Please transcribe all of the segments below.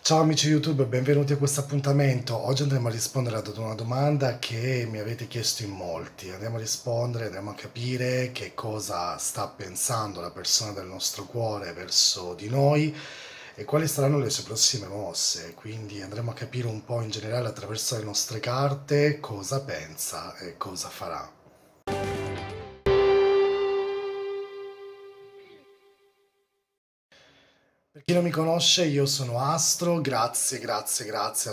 Ciao amici YouTube, benvenuti a questo appuntamento. Oggi andremo a rispondere ad una domanda che mi avete chiesto in molti. Andiamo a rispondere, andremo a capire che cosa sta pensando la persona del nostro cuore verso di noi e quali saranno le sue prossime mosse. Quindi andremo a capire un po' in generale attraverso le nostre carte cosa pensa e cosa farà. Per chi non mi conosce, io sono Astro, grazie a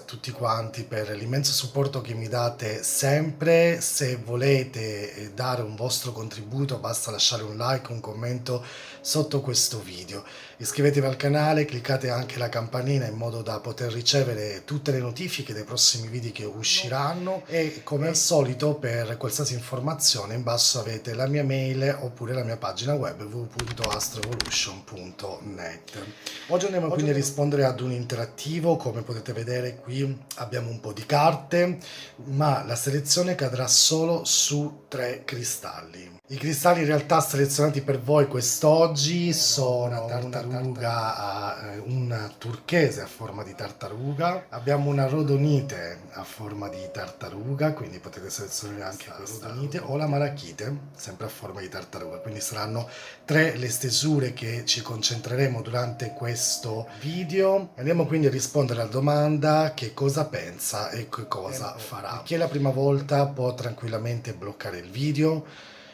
tutti quanti per l'immenso supporto che mi date sempre. Se volete dare un vostro contributo, basta lasciare un like, un commento sotto questo video. Iscrivetevi al canale, cliccate anche la campanella in modo da poter ricevere tutte le notifiche dei prossimi video che usciranno e come al solito per qualsiasi informazione in basso avete la mia mail oppure la mia pagina web www.astroevolution.net. Oggi andiamo quindi a rispondere ad un interattivo. Come potete vedere qui abbiamo un po' di carte, ma la selezione cadrà solo su 3 cristalli. I cristalli in realtà selezionati per voi quest'oggi sono una tartaruga, un turchese a forma di tartaruga, abbiamo una rodonite a forma di tartaruga, quindi potete selezionare anche la rodonite, o la malachite, sempre a forma di tartaruga, quindi saranno 3 le stesure che ci concentreremo durante questo video. Andiamo quindi a rispondere alla domanda: che cosa pensa e che cosa farà. Chi è la prima volta può tranquillamente bloccare il video,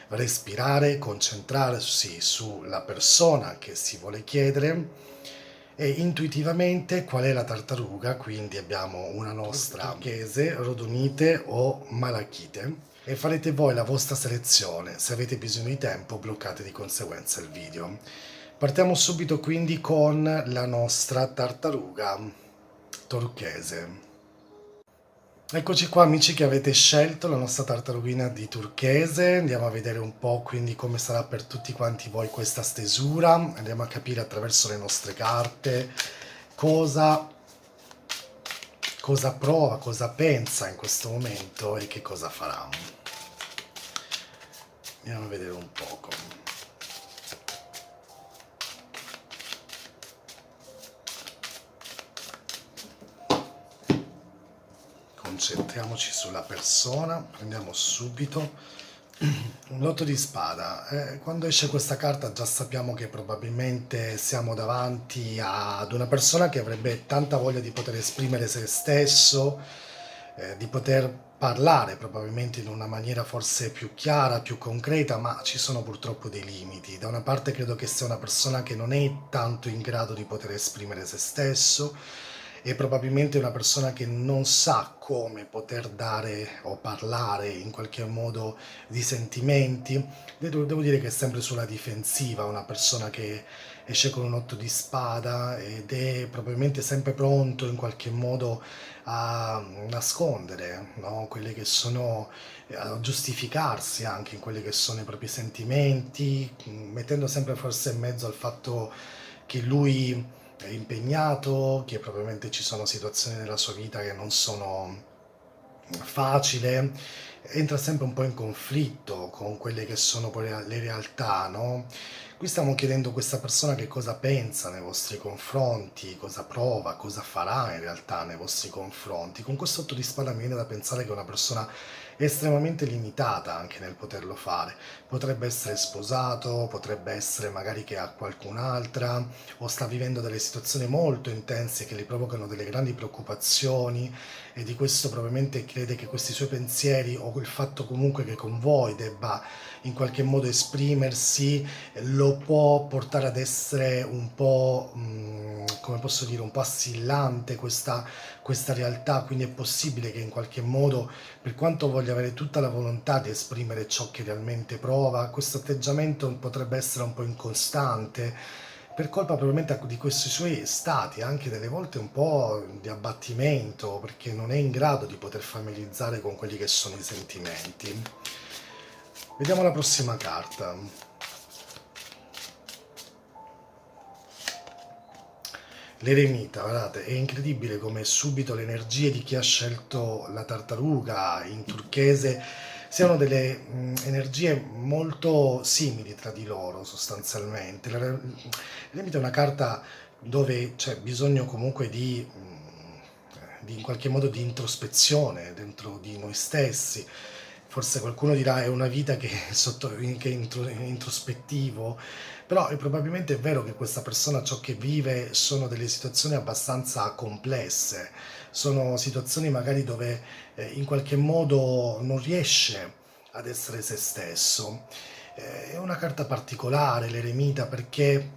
respirare, concentrarsi sulla persona che si vuole chiedere e intuitivamente qual è la tartaruga. Quindi abbiamo una nostra turchese, rodonite o malachite e farete voi la vostra selezione. Se avete bisogno di tempo, bloccate di conseguenza il video. Partiamo subito quindi con la nostra tartaruga turchese. Eccoci qua amici che avete scelto la nostra tartarughina di turchese. Andiamo a vedere un po' quindi come sarà per tutti quanti voi questa stesura. Andiamo a capire attraverso le nostre carte cosa prova, cosa pensa in questo momento e che cosa farà. Andiamo a vedere un poco. Concentriamoci sulla persona, prendiamo subito un lotto di spada. Quando esce questa carta già sappiamo che probabilmente siamo davanti ad una persona che avrebbe tanta voglia di poter esprimere se stesso, di poter parlare probabilmente in una maniera forse più chiara, più concreta, ma ci sono purtroppo dei limiti. Da una parte credo che sia una persona che non è tanto in grado di poter esprimere se stesso e probabilmente una persona che non sa come poter dare o parlare in qualche modo di sentimenti. Devo dire che è sempre sulla difensiva, una persona che esce con un 8 di spada ed è probabilmente sempre pronto in qualche modo a nascondere, no? Quelle che sono, a giustificarsi anche in quelli che sono i propri sentimenti, mettendo sempre forse in mezzo al fatto che lui è impegnato, che probabilmente ci sono situazioni nella sua vita che non sono facile, entra sempre un po' in conflitto con quelle che sono poi le realtà, no? Qui stiamo chiedendo a questa persona che cosa pensa nei vostri confronti, cosa prova, cosa farà in realtà nei vostri confronti. Con questo 8 di spada mi viene da pensare che è una persona estremamente limitata anche nel poterlo fare. Potrebbe essere sposato, potrebbe essere magari che ha qualcun'altra o sta vivendo delle situazioni molto intense che gli provocano delle grandi preoccupazioni e di questo probabilmente crede che questi suoi pensieri o il fatto comunque che con voi debba in qualche modo esprimersi lo può portare ad essere un po', come posso dire, un po' assillante questa realtà, quindi è possibile che in qualche modo, per quanto voglia avere tutta la volontà di esprimere ciò che realmente prova, questo atteggiamento potrebbe essere un po' incostante, per colpa probabilmente di questi suoi stati, anche delle volte un po' di abbattimento, perché non è in grado di poter familiarizzare con quelli che sono i sentimenti. Vediamo la prossima carta. L'eremita, guardate, è incredibile come subito le energie di chi ha scelto la tartaruga in turchese siano delle energie molto simili tra di loro sostanzialmente. L'eremita è una carta dove c'è bisogno comunque di di in qualche modo di introspezione dentro di noi stessi. Forse qualcuno dirà: "È una vita che è è introspettivo", però probabilmente è vero che questa persona ciò che vive sono delle situazioni abbastanza complesse, sono situazioni magari dove, in qualche modo non riesce ad essere se stesso. È una carta particolare l'eremita perché,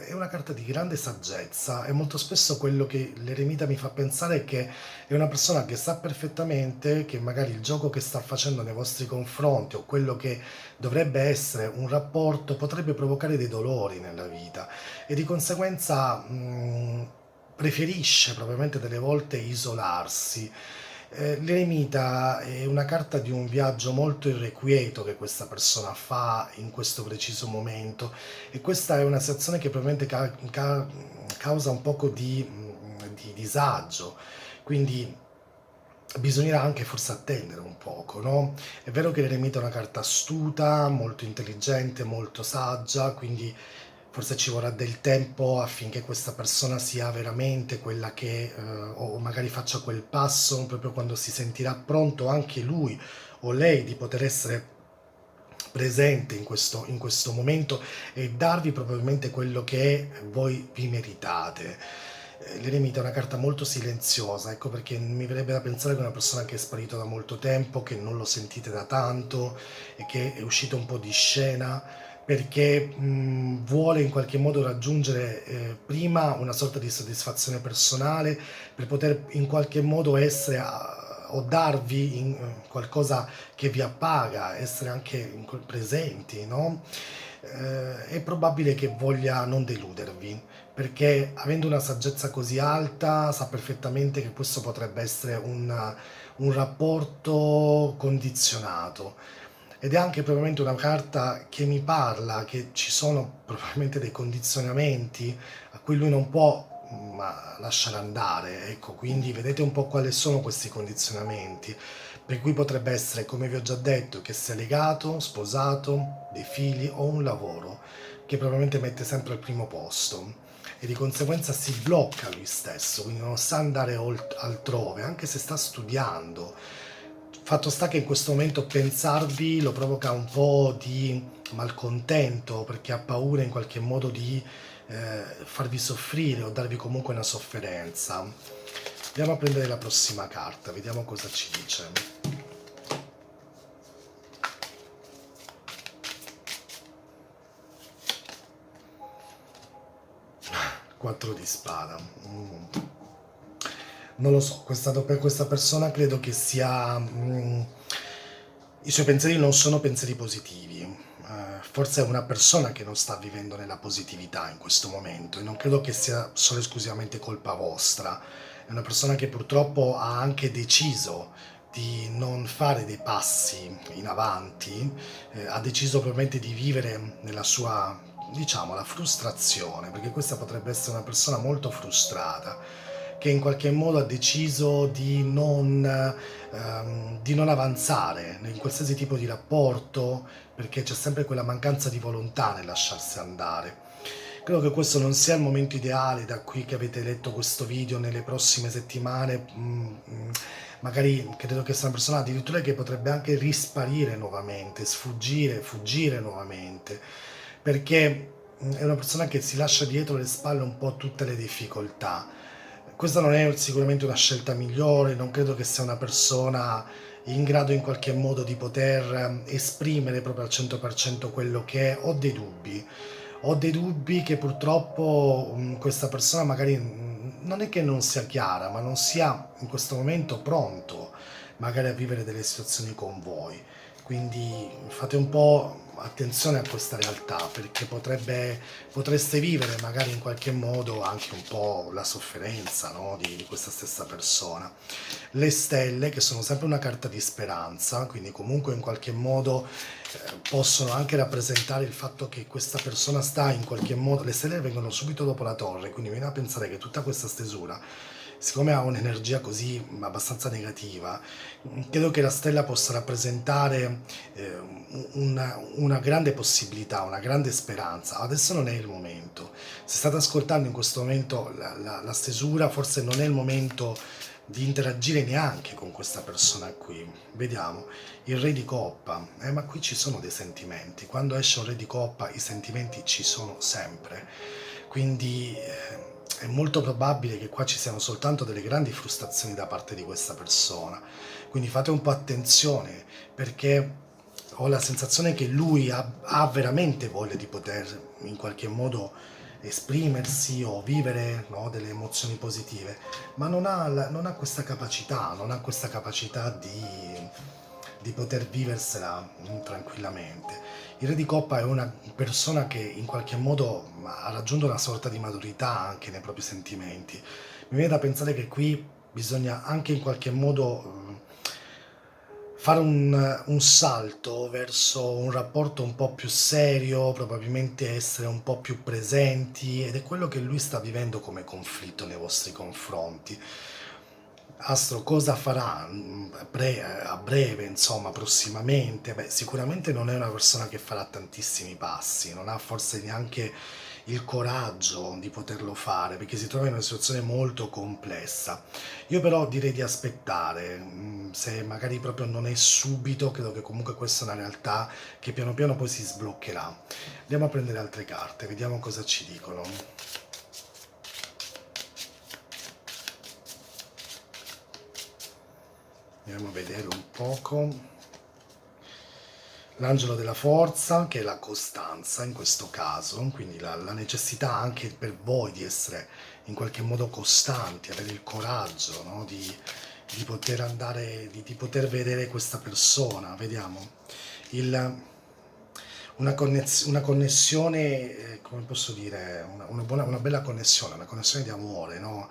è una carta di grande saggezza e molto spesso quello che l'eremita mi fa pensare è che è una persona che sa perfettamente che magari il gioco che sta facendo nei vostri confronti o quello che dovrebbe essere un rapporto potrebbe provocare dei dolori nella vita e di conseguenza, preferisce probabilmente delle volte isolarsi. L'eremita è una carta di un viaggio molto irrequieto che questa persona fa in questo preciso momento e questa è una situazione che probabilmente causa un poco di disagio. Quindi bisognerà anche forse attendere un poco, no, è vero che l'eremita è una carta astuta, molto intelligente, molto saggia, quindi forse ci vorrà del tempo affinché questa persona sia veramente quella che o magari faccia quel passo proprio quando si sentirà pronto anche lui o lei di poter essere presente in questo momento e darvi probabilmente quello che voi vi meritate. L'eremita è una carta molto silenziosa, ecco perché mi verrebbe da pensare che è una persona che è sparito da molto tempo, che non lo sentite da tanto e che è uscito un po' di scena perché vuole in qualche modo raggiungere prima una sorta di soddisfazione personale per poter in qualche modo essere o darvi qualcosa che vi appaga, essere anche presenti, no? È probabile che voglia non deludervi, perché avendo una saggezza così alta sa perfettamente che questo potrebbe essere un rapporto condizionato. Ed è anche probabilmente una carta che mi parla che ci sono probabilmente dei condizionamenti a cui lui non può ma lasciare andare, ecco, quindi vedete un po' quali sono questi condizionamenti, per cui potrebbe essere, come vi ho già detto, che sia legato, sposato, dei figli o un lavoro che probabilmente mette sempre al primo posto e di conseguenza si blocca lui stesso, quindi non sa andare altrove, anche se sta studiando. Fatto sta che in questo momento pensarvi lo provoca un po' di malcontento perché ha paura in qualche modo di farvi soffrire o darvi comunque una sofferenza. Andiamo a prendere la prossima carta, vediamo cosa ci dice. 4 di spada. Non lo so, per questa persona credo che sia... i suoi pensieri non sono pensieri positivi. Forse è una persona che non sta vivendo nella positività in questo momento e non credo che sia solo esclusivamente colpa vostra. È una persona che purtroppo ha anche deciso di non fare dei passi in avanti, ha deciso probabilmente di vivere nella sua, diciamo, la frustrazione, perché questa potrebbe essere una persona molto frustrata che in qualche modo ha deciso di non avanzare in qualsiasi tipo di rapporto, perché c'è sempre quella mancanza di volontà nel lasciarsi andare. Credo che questo non sia il momento ideale da qui che avete letto questo video nelle prossime settimane. Magari credo che sia una persona addirittura che potrebbe anche risparire nuovamente, sfuggire, fuggire nuovamente, perché è una persona che si lascia dietro le spalle un po' tutte le difficoltà. Questa non è sicuramente una scelta migliore, non credo che sia una persona in grado in qualche modo di poter esprimere proprio al 100% quello che è. Ho dei dubbi che purtroppo questa persona magari non è che non sia chiara, ma non sia in questo momento pronto magari a vivere delle situazioni con voi. Quindi fate un po' attenzione a questa realtà perché potreste vivere magari in qualche modo anche un po' la sofferenza, no, di questa stessa persona. Le stelle, che sono sempre una carta di speranza, quindi comunque in qualche modo possono anche rappresentare il fatto che questa persona sta in qualche modo, le stelle vengono subito dopo la torre, quindi viene a pensare che tutta questa stesura, siccome ha un'energia così abbastanza negativa, credo che la stella possa rappresentare una grande possibilità, una grande speranza. Adesso non è il momento. Se state ascoltando in questo momento la stesura, forse non è il momento di interagire neanche con questa persona qui. Vediamo, il re di coppa, ma qui ci sono dei sentimenti, quando esce un re di coppa i sentimenti ci sono sempre, quindi è molto probabile che qua ci siano soltanto delle grandi frustrazioni da parte di questa persona, quindi fate un po' attenzione perché ho la sensazione che lui ha veramente voglia di poter in qualche modo esprimersi o vivere, no, delle emozioni positive, ma non ha questa capacità, non ha questa capacità di poter viversela tranquillamente. Il re di coppa è una persona che in qualche modo ha raggiunto una sorta di maturità anche nei propri sentimenti. Mi viene da pensare che qui bisogna anche in qualche modo fare un salto verso un rapporto un po' più serio, probabilmente essere un po' più presenti, ed è quello che lui sta vivendo come conflitto nei vostri confronti. Astro cosa farà a breve, insomma, prossimamente? Beh, sicuramente non è una persona che farà tantissimi passi, non ha forse neanche il coraggio di poterlo fare perché si trova in una situazione molto complessa. Io però direi di aspettare, se magari proprio non è subito, credo che comunque questa è una realtà che piano piano poi si sbloccherà. Andiamo a prendere altre carte, vediamo cosa ci dicono. Andiamo a vedere un poco. L'angelo della forza, che è la costanza in questo caso, quindi la necessità anche per voi di essere in qualche modo costanti, avere il coraggio, no, di poter andare, di poter vedere questa persona. Vediamo. Il, una connessione, come posso dire, una bella connessione, una connessione di amore, no?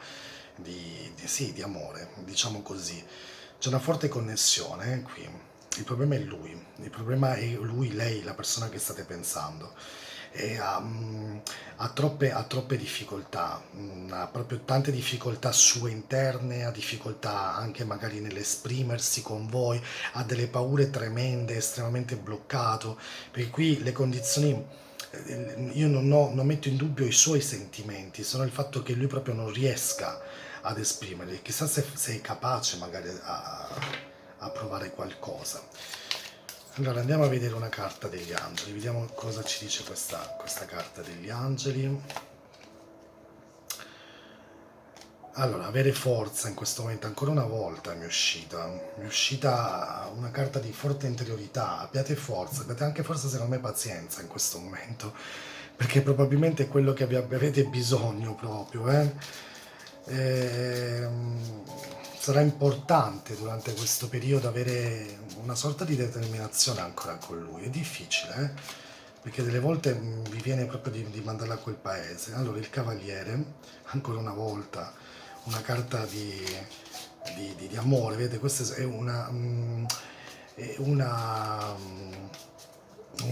Sì, di amore, diciamo così. C'è una forte connessione qui. Il problema è lui, il problema è lui, lei, la persona che state pensando. E ha troppe difficoltà, ha proprio tante difficoltà sue interne, ha difficoltà anche magari nell'esprimersi con voi, ha delle paure tremende, è estremamente bloccato, perché qui le condizioni, io non metto in dubbio i suoi sentimenti, sono il fatto che lui proprio non riesca ad esprimerli, chissà se è capace magari a provare qualcosa. Allora andiamo a vedere una carta degli angeli, vediamo cosa ci dice questa carta degli angeli. Allora, avere forza in questo momento, ancora una volta mi è uscita una carta di forte interiorità, abbiate forza, abbiate anche forza secondo me pazienza in questo momento, perché probabilmente è quello che avete bisogno proprio, eh? Sarà importante durante questo periodo avere una sorta di determinazione ancora con lui, è difficile, perché delle volte vi viene proprio di mandarla a quel paese. Allora, il cavaliere, ancora una volta, una carta di amore, vedete, questa è una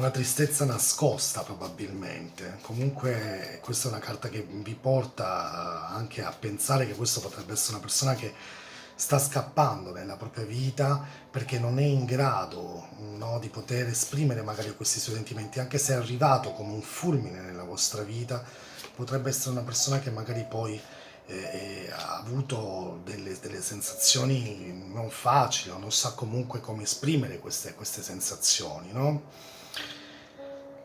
tristezza nascosta probabilmente. Comunque questa è una carta che vi porta anche a pensare che questo potrebbe essere una persona che sta scappando nella propria vita perché non è in grado, no, di poter esprimere magari questi suoi sentimenti, anche se è arrivato come un fulmine nella vostra vita, potrebbe essere una persona che magari poi ha avuto delle sensazioni non facili, o non sa comunque come esprimere queste sensazioni, no?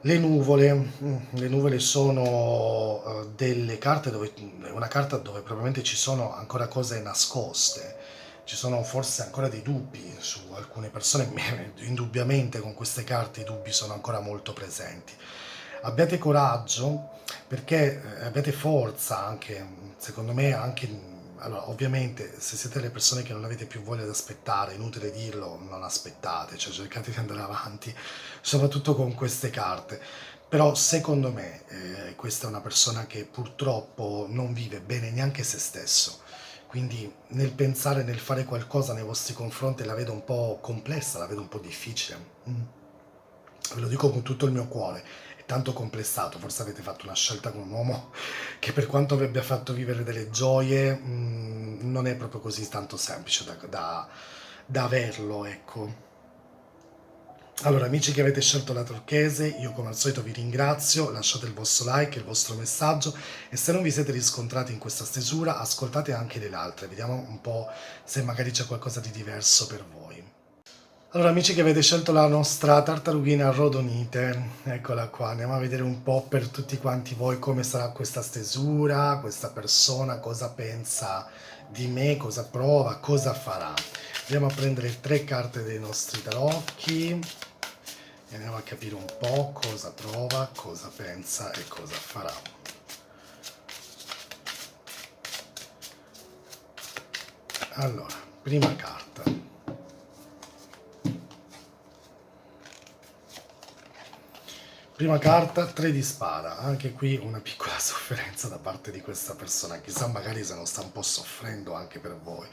Le nuvole sono delle carte dove, una carta dove probabilmente ci sono ancora cose nascoste, ci sono forse ancora dei dubbi su alcune persone, indubbiamente con queste carte i dubbi sono ancora molto presenti. Abbiate coraggio perché abbiate forza anche, secondo me, anche. Allora, ovviamente, se siete le persone che non avete più voglia di aspettare, è inutile dirlo, non aspettate, cioè cercate di andare avanti, soprattutto con queste carte. Però secondo me questa è una persona che purtroppo non vive bene neanche se stesso. Quindi nel pensare, nel fare qualcosa nei vostri confronti la vedo un po' complessa, la vedo un po' difficile. Mm. Ve lo dico con tutto il mio cuore, è tanto complessato, forse avete fatto una scelta con un uomo che per quanto vi abbia fatto vivere delle gioie, non è proprio così tanto semplice da averlo, ecco. Allora, amici che avete scelto la turchese, io come al solito vi ringrazio, lasciate il vostro like, il vostro messaggio e se non vi siete riscontrati in questa stesura, ascoltate anche le altre, vediamo un po' se magari c'è qualcosa di diverso per voi. Allora, amici che avete scelto la nostra tartarughina arrotondite, eccola qua, andiamo a vedere un po' per tutti quanti voi come sarà questa stesura, questa persona, cosa pensa di me, cosa prova, cosa farà. Andiamo a prendere tre carte dei nostri tarocchi e andiamo a capire un po' cosa prova, cosa pensa e cosa farà. Allora, prima carta. Prima carta, 3 di spada, anche qui una piccola sofferenza da parte di questa persona, chissà magari se non sta un po' soffrendo anche per voi.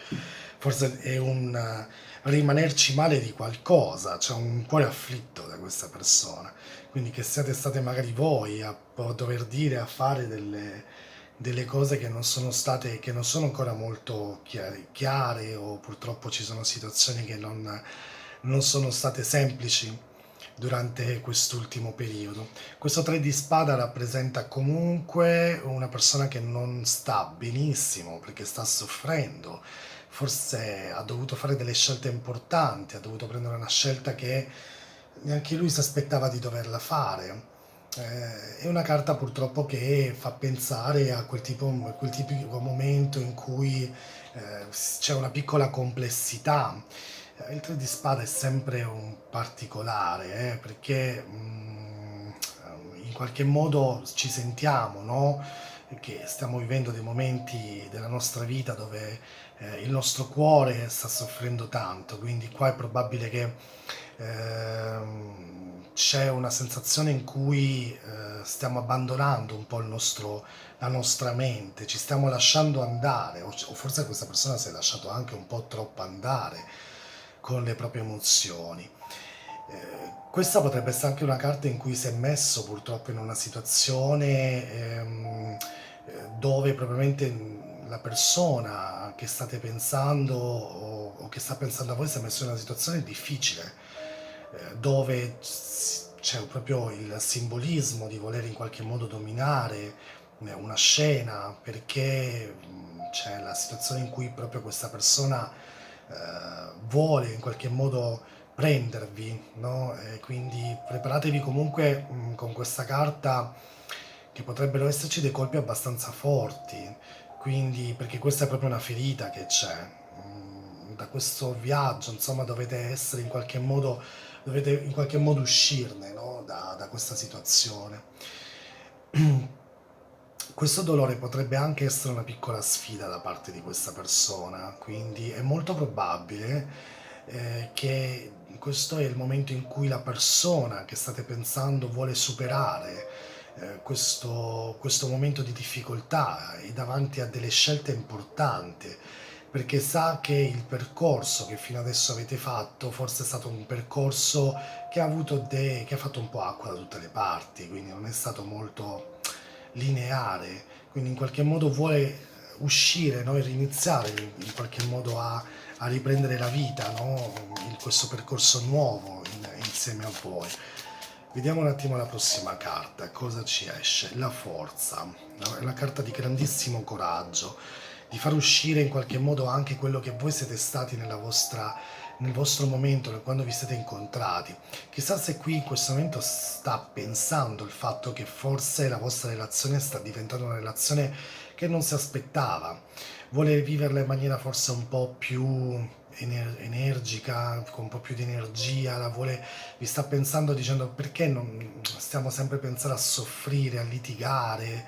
Forse è un rimanerci male di qualcosa, c'è un cuore afflitto da questa persona, quindi che siate state magari voi a dover dire, a fare delle cose che non sono state, che non sono ancora molto chiare o purtroppo ci sono situazioni che non sono state semplici durante quest'ultimo periodo. Questo 3 di spada rappresenta comunque una persona che non sta benissimo perché sta soffrendo, forse ha dovuto fare delle scelte importanti, ha dovuto prendere una scelta che neanche lui si aspettava di doverla fare. È una carta purtroppo che fa pensare a quel tipico momento in cui c'è una piccola complessità. Il 3 di spada è sempre un particolare, perché in qualche modo ci sentiamo, no? Che stiamo vivendo dei momenti della nostra vita dove il nostro cuore sta soffrendo tanto, quindi qua è probabile che c'è una sensazione in cui stiamo abbandonando un po' la nostra mente, ci stiamo lasciando andare, o forse questa persona si è lasciato anche un po' troppo andare con le proprie emozioni. Questa potrebbe essere anche una carta in cui si è messo purtroppo in una situazione dove probabilmente la persona che state pensando o che sta pensando a voi si è messo in una situazione difficile, dove c'è proprio il simbolismo di voler in qualche modo dominare una scena, perché c'è la situazione in cui proprio questa persona vuole in qualche modo prendervi, no? E quindi preparatevi comunque con questa carta che potrebbero esserci dei colpi abbastanza forti, quindi perché questa è proprio una ferita che c'è. Da questo viaggio, insomma, dovete in qualche modo uscirne, no? Da questa situazione. Questo dolore potrebbe anche essere una piccola sfida da parte di questa persona, quindi è molto probabile che questo è il momento in cui la persona che state pensando vuole superare questo momento di difficoltà e davanti a delle scelte importanti, perché sa che il percorso che fino adesso avete fatto forse è stato un percorso che ha fatto un po' acqua da tutte le parti, quindi non è stato molto lineare, quindi in qualche modo vuole uscire, no? E riniziare in qualche modo a riprendere la vita, no? Questo percorso nuovo insieme a voi. Vediamo un attimo la prossima carta, cosa ci esce? La forza, no? È una carta di grandissimo coraggio, di far uscire in qualche modo anche quello che voi siete stati nel vostro momento, quando vi siete incontrati. Chissà se qui in questo momento sta pensando il fatto che forse la vostra relazione sta diventando una relazione che non si aspettava, vuole viverla in maniera forse un po' più energica, con un po' più di energia, vi sta pensando dicendo perché non stiamo sempre a pensare a soffrire, a litigare,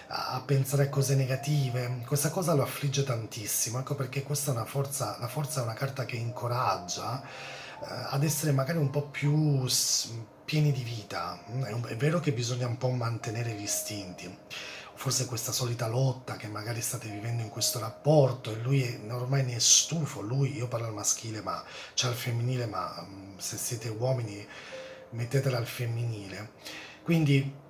a pensare a cose negative. Questa cosa lo affligge tantissimo, ecco perché questa è una forza, la forza è una carta che incoraggia ad essere magari un po' più pieni di vita. È vero che bisogna un po' mantenere gli istinti, forse questa solita lotta che magari state vivendo in questo rapporto e ormai ne è stufo, io parlo al maschile, ma c'è al femminile, ma se siete uomini mettetela al femminile. Quindi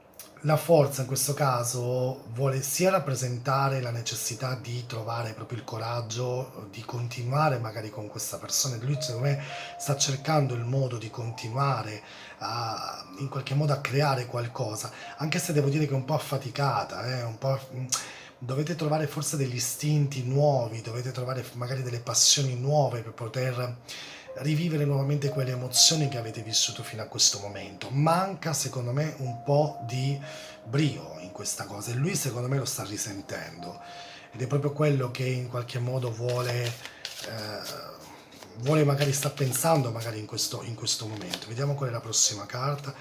la forza in questo caso vuole sia rappresentare la necessità di trovare proprio il coraggio di continuare magari con questa persona, e lui secondo me sta cercando il modo di continuare a in qualche modo a creare qualcosa, anche se devo dire che è un po' affaticata, un po' dovete trovare forse degli istinti nuovi, dovete trovare magari delle passioni nuove per poter rivivere nuovamente quelle emozioni che avete vissuto fino a questo momento. Manca secondo me un po' di brio in questa cosa e lui secondo me lo sta risentendo ed è proprio quello che in qualche modo vuole magari sta pensando magari in questo momento. Vediamo qual è la prossima carta.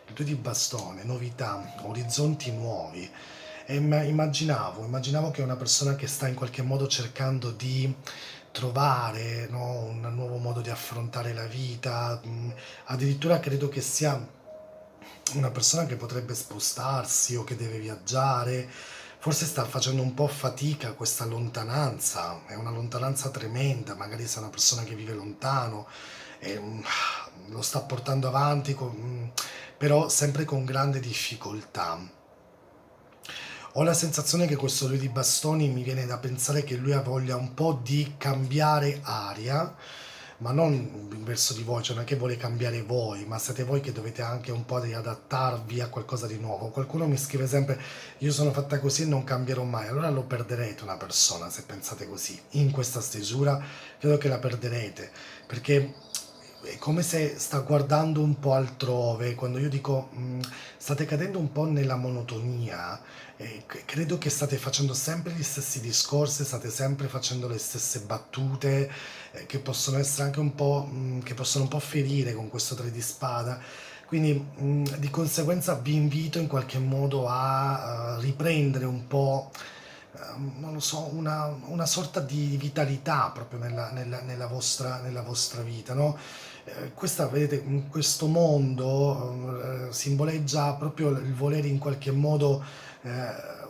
Il 2 di bastone, novità, orizzonti nuovi. E immaginavo che è una persona che sta in qualche modo cercando di trovare, no, un nuovo modo di affrontare la vita, addirittura credo che sia una persona che potrebbe spostarsi o che deve viaggiare, forse sta facendo un po' fatica questa lontananza, è una lontananza tremenda, magari se è una persona che vive lontano, e, lo sta portando avanti, però sempre con grande difficoltà. Ho la sensazione che questo lui di bastoni mi viene da pensare che lui ha voglia un po' di cambiare aria, ma non verso di voi, cioè non è che vuole cambiare voi, ma siete voi che dovete anche un po' riadattarvi a qualcosa di nuovo. Qualcuno mi scrive sempre, io sono fatta così e non cambierò mai, allora lo perderete una persona se pensate così. In questa stesura credo che la perderete, perché è come se sta guardando un po' altrove, quando io dico state cadendo un po' nella monotonia, credo che state facendo sempre gli stessi discorsi, state sempre facendo le stesse battute, che possono essere anche un po', che possono un po' ferire con questo 3 di spada. Quindi di conseguenza vi invito in qualche modo a riprendere un po', non lo so, una sorta di vitalità proprio nella vostra vita, no? Questa, vedete, in questo mondo simboleggia proprio il volere in qualche modo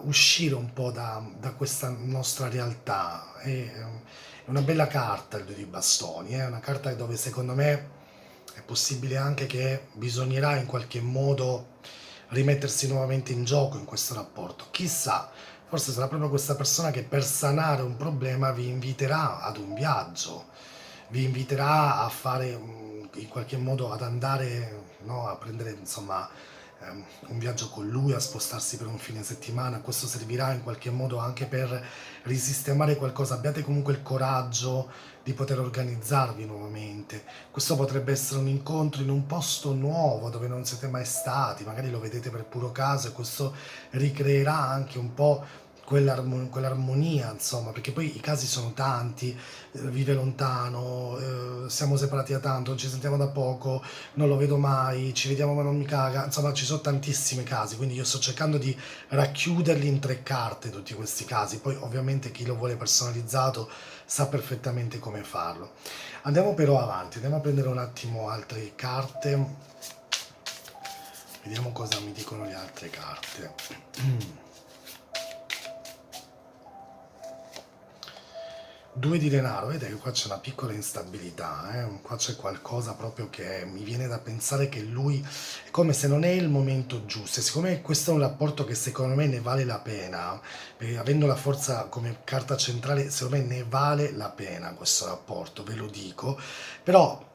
uscire un po' da questa nostra realtà. È una bella carta il 2 di bastoni, è una carta dove secondo me è possibile anche che bisognerà in qualche modo rimettersi nuovamente in gioco in questo rapporto. Chissà, forse sarà proprio questa persona che per sanare un problema vi inviterà ad un viaggio, vi inviterà a fare in qualche modo ad andare, no, a prendere insomma un viaggio con lui, a spostarsi per un fine settimana. Questo servirà in qualche modo anche per risistemare qualcosa. Abbiate comunque il coraggio di poter organizzarvi nuovamente. Questo potrebbe essere un incontro in un posto nuovo dove non siete mai stati, magari lo vedete per puro caso e questo ricreerà anche un po' quell'armonia, insomma, perché poi i casi sono tanti, vive lontano, siamo separati da tanto, non ci sentiamo da poco, non lo vedo mai, ci vediamo ma non mi caga, insomma ci sono tantissimi casi, quindi io sto cercando di racchiuderli in 3 carte tutti questi casi, poi ovviamente chi lo vuole personalizzato sa perfettamente come farlo. Andiamo però avanti, andiamo a prendere un attimo altre carte, vediamo cosa mi dicono le altre carte. 2 di denaro, vedete che qua c'è una piccola instabilità, qua c'è qualcosa proprio che mi viene da pensare che lui è come se non è il momento giusto, e siccome questo è un rapporto che secondo me ne vale la pena, perché avendo la forza come carta centrale, secondo me ne vale la pena questo rapporto, ve lo dico, però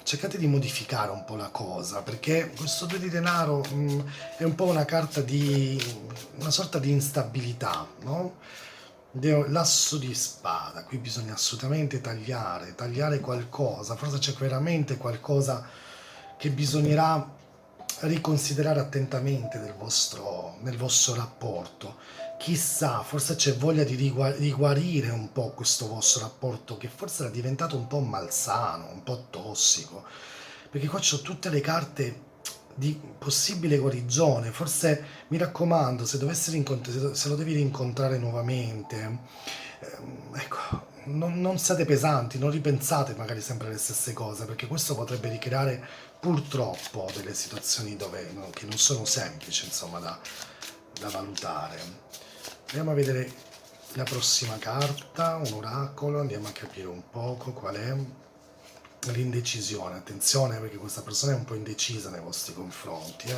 cercate di modificare un po' la cosa, perché questo 2 di denaro è un po' una carta di una sorta di instabilità, no? L'asso di spada, qui bisogna assolutamente tagliare qualcosa, forse c'è veramente qualcosa che bisognerà riconsiderare attentamente nel vostro rapporto. Chissà, forse c'è voglia di riguarire un po' questo vostro rapporto che forse era diventato un po' malsano, un po' tossico, perché qua c'ho tutte le carte di possibile guarigione. Forse mi raccomando, se dovessi se lo devi rincontrare nuovamente, ecco, non siate pesanti, non ripensate magari sempre le stesse cose, perché questo potrebbe ricreare purtroppo delle situazioni dove, no, che non sono semplici, insomma, da valutare. Andiamo a vedere la prossima carta, un oracolo, andiamo a capire un poco qual è l'indecisione. Attenzione perché questa persona è un po' indecisa nei vostri confronti.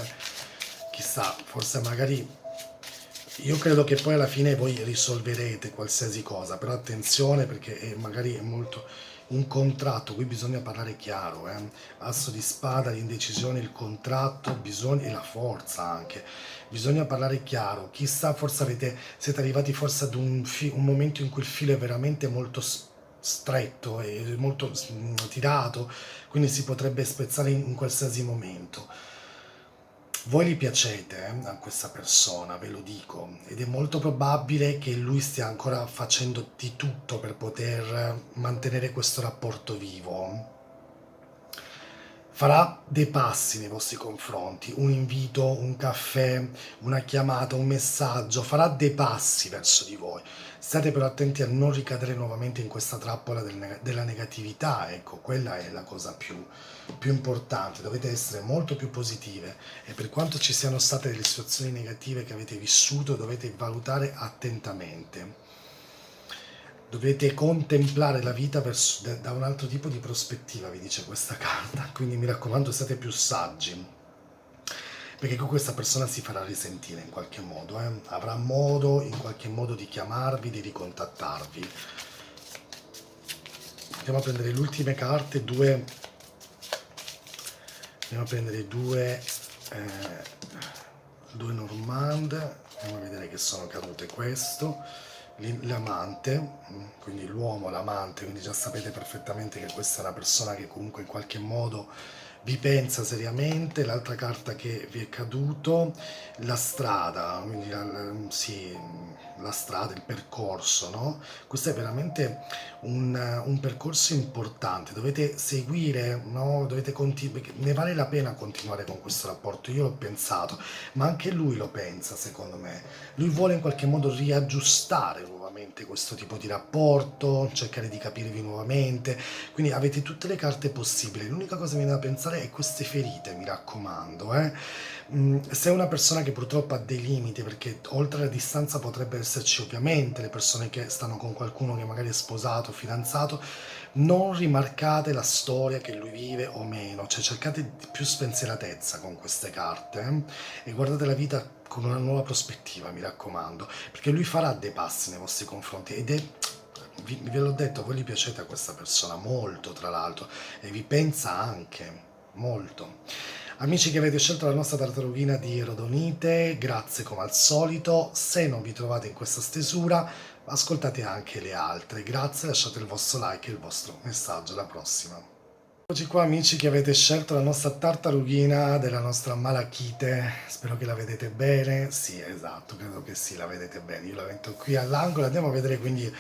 chissà, forse magari io credo che poi alla fine voi risolverete qualsiasi cosa, però attenzione perché magari è molto un contratto, qui bisogna parlare chiaro, eh. Asso di spada, l'indecisione, il contratto, bisogna, e la forza anche. Bisogna parlare chiaro. Chissà, forse siete arrivati forse ad un momento in cui il filo è veramente molto stretto e molto tirato, quindi si potrebbe spezzare in qualsiasi momento. Voi gli piacete a questa persona, ve lo dico, ed è molto probabile che lui stia ancora facendo di tutto per poter mantenere questo rapporto vivo. Farà dei passi nei vostri confronti, un invito, un caffè, una chiamata, un messaggio, farà dei passi verso di voi. State però attenti a non ricadere nuovamente in questa trappola della negatività, ecco, quella è la cosa più importante, dovete essere molto più positive e per quanto ci siano state delle situazioni negative che avete vissuto, dovete valutare attentamente. Dovete contemplare la vita da un altro tipo di prospettiva, vi dice questa carta. Quindi mi raccomando, siate più saggi, perché con questa persona si farà risentire in qualche modo, eh. Avrà modo in qualche modo di chiamarvi, di ricontattarvi. Andiamo a prendere le ultime carte, andiamo a prendere due normande, andiamo a vedere che sono cadute questo. L'amante, quindi l'uomo, l'amante, quindi già sapete perfettamente che questa è una persona che comunque in qualche modo vi pensa seriamente. L'altra carta che vi è caduto, la strada, quindi sì, la strada, il percorso, no? Questo è veramente un percorso importante, dovete seguire, no? Ne vale la pena continuare con questo rapporto, io l'ho pensato, ma anche lui lo pensa, secondo me. Lui vuole in qualche modo riaggiustare nuovamente questo tipo di rapporto, cercare di capirvi nuovamente, quindi avete tutte le carte possibili. L'unica cosa che mi viene da pensare è queste ferite, mi raccomando, eh. Se è una persona che purtroppo ha dei limiti, perché oltre alla distanza potrebbe esserci ovviamente le persone che stanno con qualcuno che magari è sposato, fidanzato, non rimarcate la storia che lui vive o meno, cioè cercate più spensieratezza con queste carte, e guardate la vita con una nuova prospettiva, mi raccomando, perché lui farà dei passi nei vostri confronti ed è, ve l'ho detto, voi gli piacete a questa persona molto, tra l'altro, e vi pensa anche molto. Amici che avete scelto la nostra tartarughina di Rodonite, grazie come al solito. Se non vi trovate in questa stesura, ascoltate anche le altre. Grazie, lasciate il vostro like e il vostro messaggio. Alla prossima. Eccoci qua amici che avete scelto la nostra tartarughina della nostra Malachite, spero che la vedete bene, sì esatto, credo che sì, la vedete bene, io la metto qui all'angolo, andiamo a vedere quindi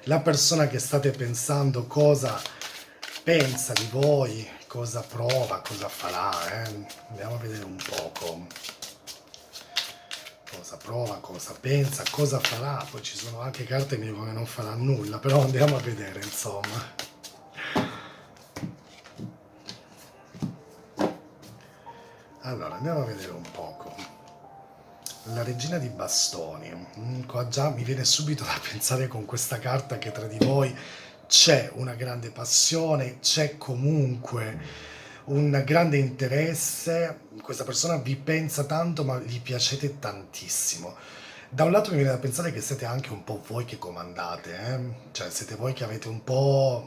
la persona che state pensando cosa pensa di voi, cosa prova, cosa farà, andiamo a vedere un poco cosa prova, cosa pensa, cosa farà, poi ci sono anche carte che mi dicono che non farà nulla, però andiamo a vedere insomma. Allora, andiamo a vedere un poco. La regina di bastoni. Qua già mi viene subito da pensare con questa carta che tra di voi c'è una grande passione, c'è comunque un grande interesse. Questa persona vi pensa tanto, ma gli piacete tantissimo. Da un lato mi viene da pensare che siete anche un po' voi che comandate, cioè siete voi che avete un po'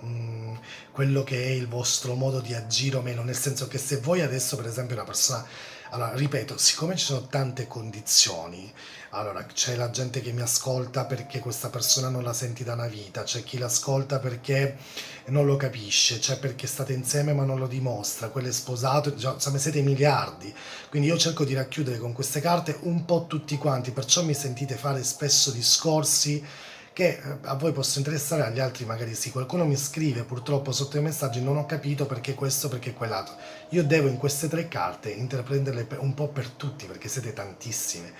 quello che è il vostro modo di agire o meno, nel senso che se voi adesso per esempio una persona, allora ripeto, siccome ci sono tante condizioni, allora c'è la gente che mi ascolta perché questa persona non la senti da una vita, c'è chi l'ascolta perché non lo capisce, c'è perché state insieme ma non lo dimostra, quello è sposato, già, insomma siete miliardi, quindi io cerco di racchiudere con queste carte un po' tutti quanti, perciò mi sentite fare spesso discorsi che a voi possono interessare, agli altri magari sì. Qualcuno mi scrive purtroppo sotto i messaggi non ho capito perché questo, perché quell'altro. Io devo in queste tre carte interpretarle un po' per tutti perché siete tantissime.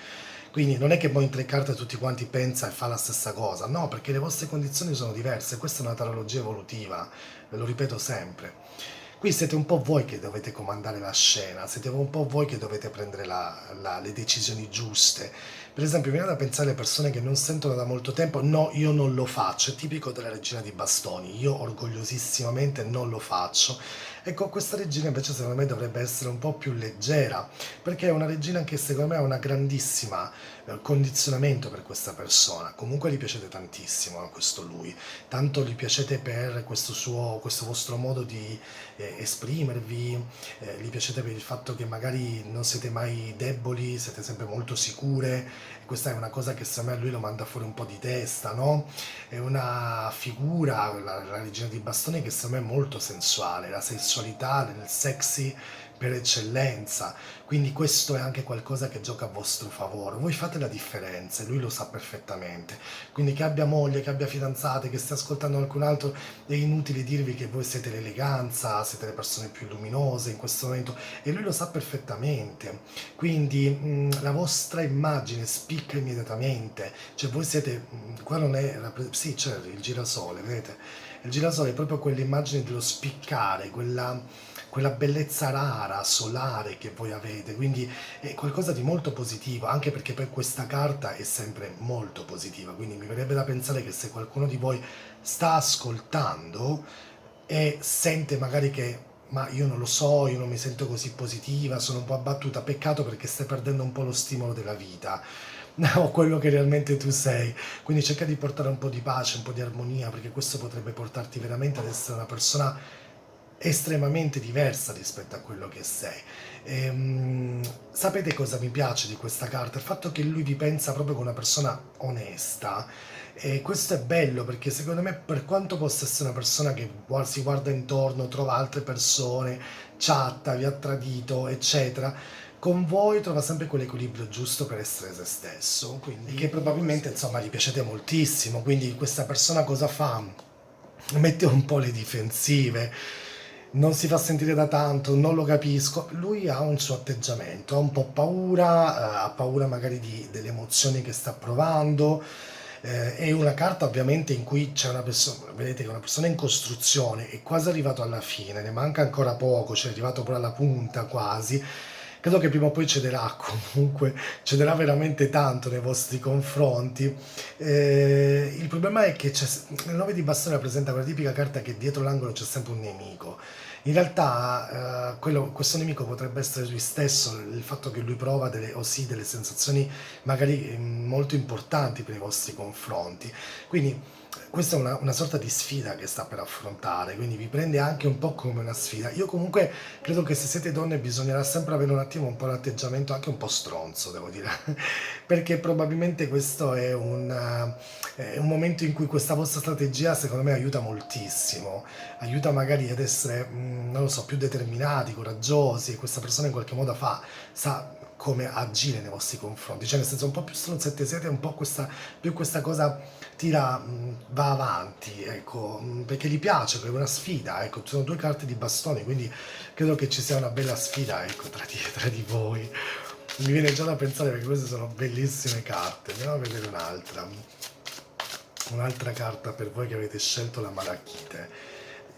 Quindi non è che poi in tre carte tutti quanti pensa e fa la stessa cosa, no, perché le vostre condizioni sono diverse, questa è una tarologia evolutiva, ve lo ripeto sempre. Qui siete un po' voi che dovete comandare la scena, siete un po' voi che dovete prendere le decisioni giuste, Per esempio, mi viene da pensare alle persone che non sentono da molto tempo: "No, io non lo faccio", è tipico della regina di bastoni. Io orgogliosissimamente non lo faccio. Ecco, questa regina invece secondo me dovrebbe essere un po' più leggera, perché è una regina che secondo me ha una grandissima, condizionamento per questa persona. Comunque gli piacete tantissimo a questo lui, tanto gli piacete per questo vostro modo di, esprimervi, gli piacete per il fatto che magari non siete mai deboli, siete sempre molto sicure, e questa è una cosa che secondo me a lui lo manda fuori un po' di testa, no, è una figura, la regina di bastoni, che secondo me è molto sensuale, la sensualità nel sexy per eccellenza, quindi questo è anche qualcosa che gioca a vostro favore. Voi fate la differenza e lui lo sa perfettamente. Quindi che abbia moglie, che abbia fidanzate, che stia ascoltando qualcun altro, è inutile dirvi che voi siete l'eleganza, siete le persone più luminose in questo momento, e lui lo sa perfettamente. Quindi la vostra immagine spicca immediatamente, cioè voi siete, qua non è, sì c'è il girasole, vedete? Il girasole è proprio quell'immagine dello spiccare, quella bellezza rara, solare che voi avete, quindi è qualcosa di molto positivo, anche perché poi questa carta è sempre molto positiva, quindi mi verrebbe da pensare che se qualcuno di voi sta ascoltando e sente magari che ma io non lo so, io non mi sento così positiva, sono un po' abbattuta, peccato perché stai perdendo un po' lo stimolo della vita o quello che realmente tu sei. Quindi cerca di portare un po' di pace, un po' di armonia, perché questo potrebbe portarti veramente ad essere una persona estremamente diversa rispetto a quello che sei. Sapete cosa mi piace di questa carta? Il fatto che lui vi pensa proprio come una persona onesta. E questo è bello perché secondo me, per quanto possa essere una persona che si guarda intorno, trova altre persone, chatta, vi ha tradito, eccetera, con voi trova sempre quell'equilibrio giusto per essere se stesso, quindi che probabilmente insomma gli piacete moltissimo. Quindi questa persona cosa fa? Mette un po' le difensive, non si fa sentire da tanto, non lo capisco. Lui ha un suo atteggiamento, ha un po' paura, ha paura magari delle emozioni che sta provando. È una carta ovviamente in cui c'è una persona, vedete che è una persona in costruzione, è quasi arrivato alla fine, ne manca ancora poco, cioè è arrivato pure alla punta quasi. Credo che prima o poi cederà, comunque cederà veramente tanto nei vostri confronti. Il problema è che il 9 di bastone rappresenta quella tipica carta che dietro l'angolo c'è sempre un nemico. In realtà, questo nemico potrebbe essere lui stesso, il fatto che lui prova o sì, delle sensazioni magari molto importanti per i vostri confronti. Quindi questa è una sorta di sfida che sta per affrontare, quindi vi prende anche un po' come una sfida. Io comunque credo che se siete donne bisognerà sempre avere un attimo un po' l'atteggiamento anche un po' stronzo, devo dire, perché probabilmente questo è un momento in cui questa vostra strategia secondo me aiuta moltissimo, aiuta magari ad essere, non lo so, più determinati, coraggiosi, e questa persona in qualche modo sa come agire nei vostri confronti, cioè nel senso un po' più stronzette siete, un po' più questa cosa va avanti, ecco, perché gli piace, è una sfida, ecco, ci sono due carte di bastoni, quindi credo che ci sia una bella sfida, ecco, tra di voi. Mi viene già da pensare perché queste sono bellissime carte. Andiamo a vedere un'altra carta per voi che avete scelto la Malachite,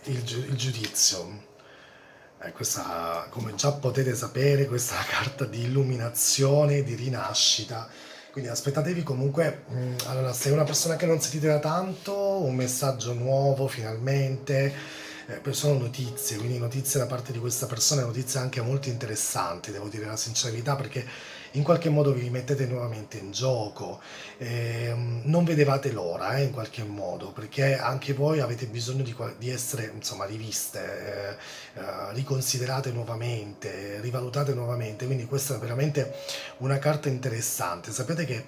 il giudizio. Questa, come già potete sapere, questa è una carta di illuminazione, di rinascita. Quindi aspettatevi comunque, allora, se è una persona che non sentite da tanto, un messaggio nuovo finalmente, sono notizie, quindi notizie da parte di questa persona, notizie anche molto interessanti, devo dire la sincerità, perché in qualche modo vi rimettete nuovamente in gioco, non vedevate l'ora, in qualche modo, perché anche voi avete bisogno di essere, insomma, riviste, riconsiderate nuovamente, rivalutate nuovamente, quindi questa è veramente una carta interessante. Sapete che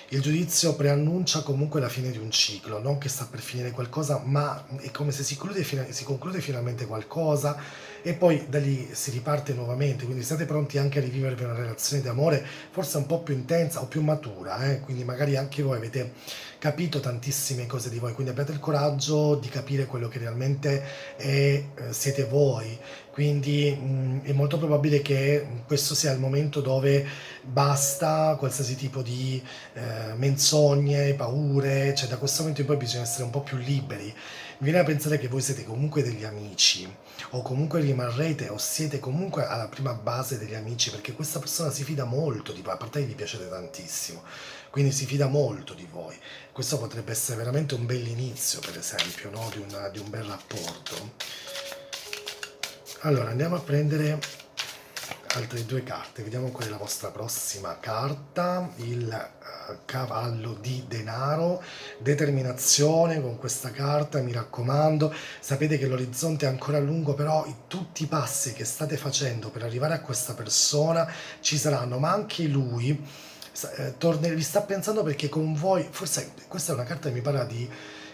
il giudizio preannuncia comunque la fine di un ciclo, non che sta per finire qualcosa, ma è come se si conclude finalmente qualcosa e poi da lì si riparte nuovamente, quindi siete pronti anche a rivivervi una relazione d'amore forse un po' più intensa o più matura, quindi magari anche voi avete capito tantissime cose di voi, quindi abbiate il coraggio di capire quello che realmente siete voi, quindi è molto probabile che questo sia il momento dove basta qualsiasi tipo di menzogne, paure, cioè da questo momento in poi bisogna essere un po' più liberi. Mi viene a pensare che voi siete comunque degli amici, o comunque rimarrete, o siete comunque alla prima base degli amici, perché questa persona si fida molto di voi, a parte che vi piacete tantissimo. quindi si fida molto di voi. Questo potrebbe essere veramente un bell'inizio, per esempio, no? Di un bel rapporto. Allora, andiamo a prendere altre due carte, vediamo qual è la vostra prossima carta, il cavallo di denaro, determinazione con questa carta, mi raccomando, sapete che l'orizzonte è ancora lungo, però tutti i passi che state facendo per arrivare a questa persona ci saranno, ma anche lui vi sta pensando perché con voi, forse questa è una carta che mi parla di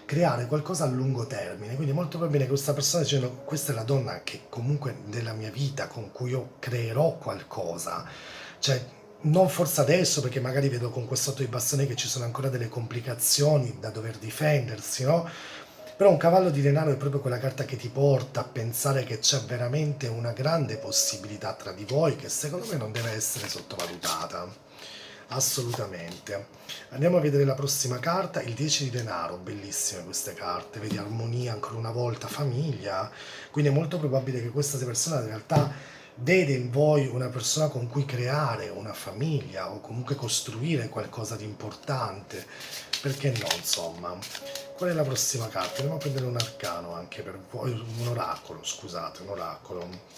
creare qualcosa a lungo termine, quindi è molto probabile che questa persona dicendo questa è la donna che comunque della mia vita con cui io creerò qualcosa, cioè non forse adesso perché magari vedo con questo 8 di bastoni che ci sono ancora delle complicazioni da dover difendersi, no? Però un cavallo di denaro è proprio quella carta che ti porta a pensare che c'è veramente una grande possibilità tra di voi che secondo me non deve essere sottovalutata. Assolutamente. Andiamo a vedere la prossima carta, il 10 di denaro, bellissime queste carte, vedi armonia ancora una volta, famiglia, quindi è molto probabile che questa persona in realtà vede in voi una persona con cui creare una famiglia o comunque costruire qualcosa di importante, perché no, insomma. Qual è la prossima carta? Andiamo a prendere un arcano anche per voi, un oracolo, scusate, un oracolo.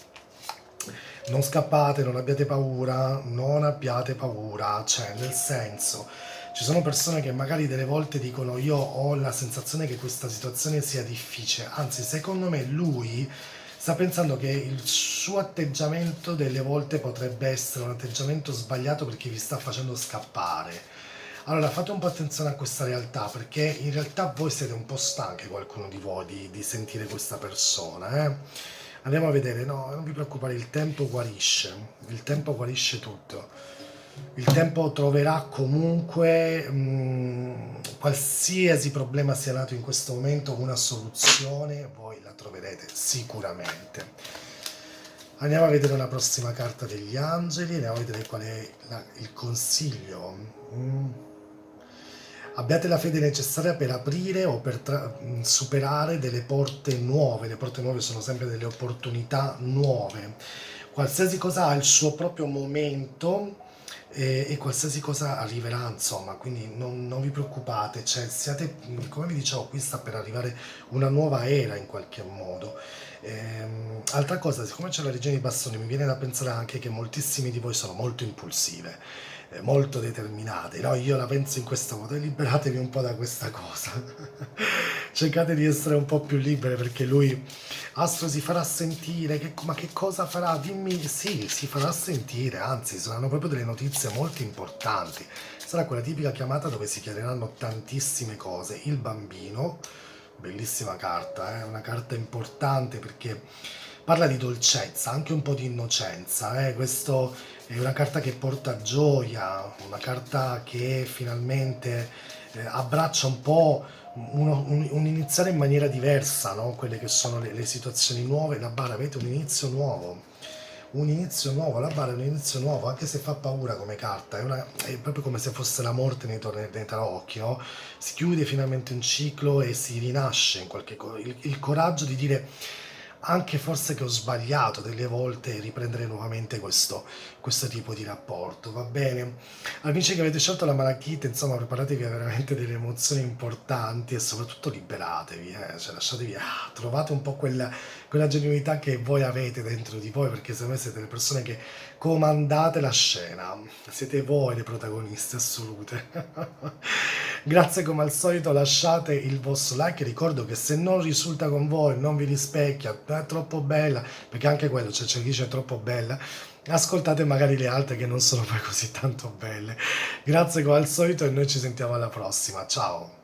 Non scappate, non abbiate paura, non abbiate paura, cioè nel senso, ci sono persone che magari delle volte dicono io ho la sensazione che questa situazione sia difficile, anzi secondo me lui sta pensando che il suo atteggiamento delle volte potrebbe essere un atteggiamento sbagliato perché vi sta facendo scappare. Allora fate un po' attenzione a questa realtà perché in realtà voi siete un po' stanchi, qualcuno di voi, di sentire questa persona, eh? Andiamo a vedere, no, non vi preoccupare, il tempo guarisce tutto. Il tempo troverà comunque, qualsiasi problema sia nato in questo momento, una soluzione, voi la troverete sicuramente. Andiamo a vedere la prossima carta degli angeli, andiamo a vedere qual è il consiglio. Abbiate la fede necessaria per aprire o per superare delle porte nuove. Le porte nuove sono sempre delle opportunità nuove. Qualsiasi cosa ha il suo proprio momento e qualsiasi cosa arriverà, insomma, quindi non vi preoccupate, cioè siate, come vi dicevo, qui sta per arrivare una nuova era in qualche modo. Altra cosa, siccome c'è la regione di bastoni, mi viene da pensare anche che moltissimi di voi sono molto impulsive, molto determinate, no? Io la penso in questo modo, e liberatevi un po' da questa cosa. Cercate di essere un po' più libere perché lui, Astro, si farà sentire, ma che cosa farà? Dimmi, sì, si farà sentire, anzi, saranno proprio delle notizie molto importanti. Sarà quella tipica chiamata dove si chiareranno tantissime cose. Il bambino, bellissima carta, una carta importante perché parla di dolcezza, anche un po' di innocenza, questo è una carta che porta gioia, una carta che finalmente abbraccia un po' un iniziare in maniera diversa, no? Quelle che sono le situazioni nuove, la bara, avete un inizio nuovo, la bara è un inizio nuovo, anche se fa paura come carta, è proprio come se fosse la morte nei tarocchi, no? Si chiude finalmente un ciclo e si rinasce in qualche cosa, il coraggio di dire anche forse che ho sbagliato delle volte e riprendere nuovamente questo tipo di rapporto, va bene? Amici che avete scelto la Malachite, insomma, preparatevi a veramente delle emozioni importanti e soprattutto liberatevi, cioè lasciatevi, trovate un po' quella genuinità che voi avete dentro di voi, perché se voi siete le persone che comandate la scena, siete voi le protagoniste assolute. Grazie come al solito, lasciate il vostro like, ricordo che se non risulta con voi, non vi rispecchia, è troppo bella, perché anche quello, c'è chi dice è troppo bella, ascoltate magari le altre che non sono poi così tanto belle. Grazie come al solito e noi ci sentiamo alla prossima, ciao!